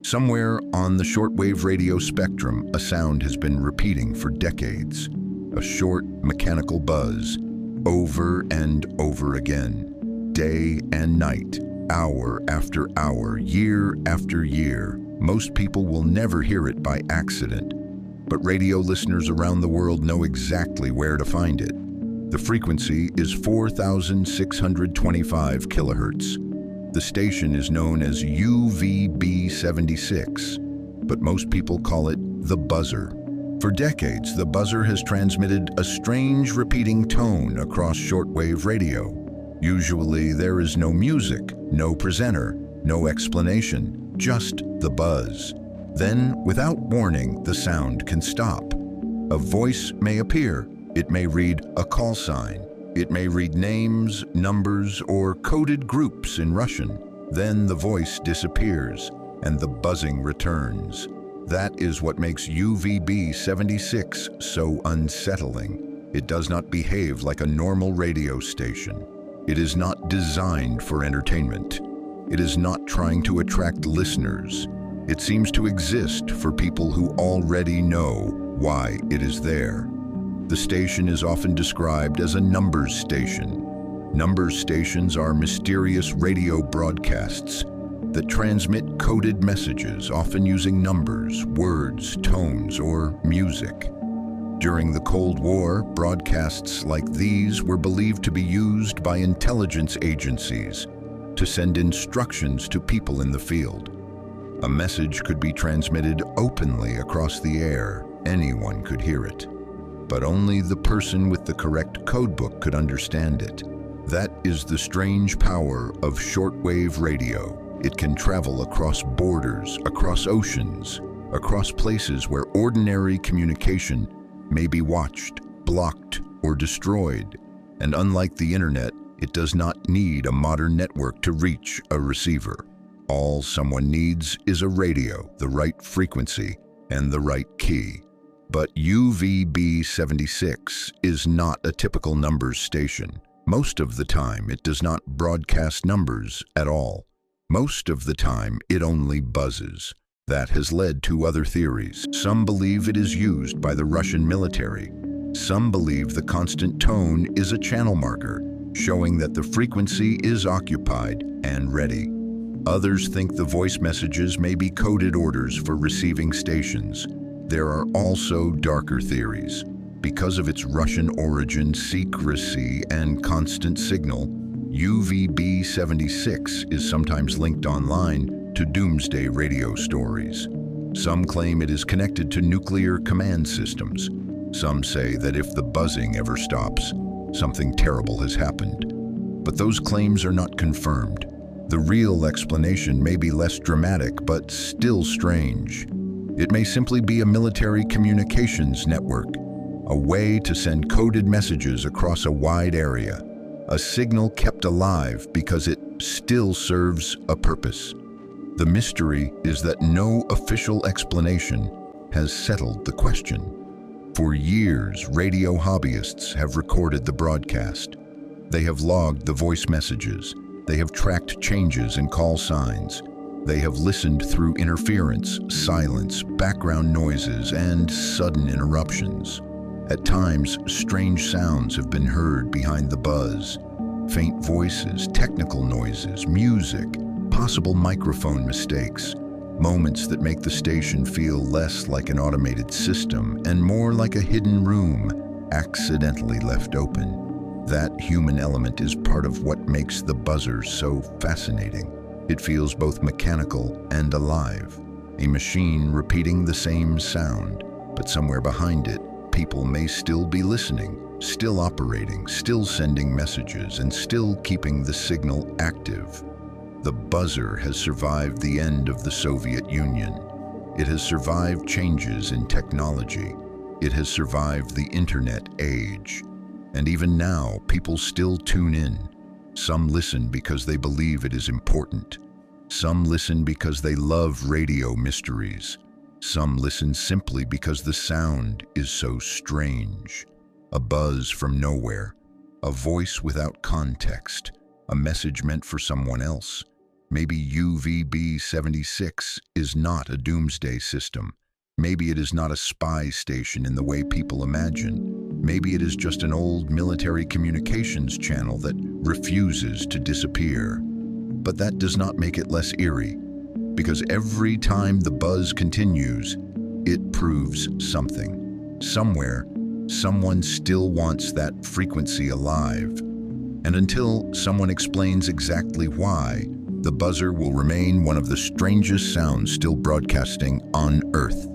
Somewhere on the shortwave radio spectrum, a sound has been repeating for decades. A short, mechanical buzz, over and over again, day and night, hour after hour, year after year. Most people will never hear it by accident, but radio listeners around the world know exactly where to find it. The frequency is 4,625 kilohertz. The station is known as UVB76, but most people call it the buzzer. For decades, the buzzer has transmitted a strange repeating tone across shortwave radio. Usually there is no music, no presenter, no explanation, just the buzz. Then, without warning, the sound can stop. A voice may appear. It may read a call sign. It may read names, numbers, or coded groups in Russian. Then the voice disappears, and the buzzing returns. That is what makes UVB76 so unsettling. It does not behave like a normal radio station. It is not designed for entertainment. It is not trying to attract listeners. It seems to exist for people who already know why it is there. The station is often described as a numbers station. Numbers stations are mysterious radio broadcasts that transmit coded messages, often using numbers, words, tones, or music. During the Cold War, broadcasts like these were believed to be used by intelligence agencies to send instructions to people in the field. A message could be transmitted openly across the air. Anyone could hear it. But only the person with the correct codebook could understand it. That is the strange power of shortwave radio. It can travel across borders, across oceans, across places where ordinary communication may be watched, blocked, or destroyed. And unlike the internet, it does not need a modern network to reach a receiver. All someone needs is a radio, the right frequency, and the right key. But UVB76 is not a typical numbers station. Most of the time, it does not broadcast numbers at all. Most of the time, it only buzzes. That has led to other theories. Some believe it is used by the Russian military. Some believe the constant tone is a channel marker, showing that the frequency is occupied and ready. Others think the voice messages may be coded orders for receiving stations. There are also darker theories. Because of its Russian origin, secrecy, and constant signal, UVB76 is sometimes linked online to doomsday radio stories. Some claim it is connected to nuclear command systems. Some say that if the buzzing ever stops, something terrible has happened. But those claims are not confirmed. The real explanation may be less dramatic, but still strange. It may simply be a military communications network, a way to send coded messages across a wide area, a signal kept alive because it still serves a purpose. The mystery is that no official explanation has settled the question. For years, radio hobbyists have recorded the broadcast. They have logged the voice messages. They have tracked changes in call signs. They have listened through interference, silence, background noises, and sudden interruptions. At times, strange sounds have been heard behind the buzz. Faint voices, technical noises, music, possible microphone mistakes. Moments that make the station feel less like an automated system and more like a hidden room accidentally left open. That human element is part of what makes the buzzer so fascinating. It feels both mechanical and alive, a machine repeating the same sound, but somewhere behind it, people may still be listening, still operating, still sending messages, and still keeping the signal active. The buzzer has survived the end of the Soviet Union. It has survived changes in technology. It has survived the internet age. And even now, people still tune in. Some listen because they believe it is important. Some listen because they love radio mysteries. Some listen simply because the sound is so strange. A buzz from nowhere, a voice without context, a message meant for someone else. Maybe UVB-76 is not a doomsday system. Maybe it is not a spy station in the way people imagine. Maybe it is just an old military communications channel that refuses to disappear. But that does not make it less eerie, because every time the buzz continues, it proves something. Somewhere, someone still wants that frequency alive. And until someone explains exactly why, the buzzer will remain one of the strangest sounds still broadcasting on Earth.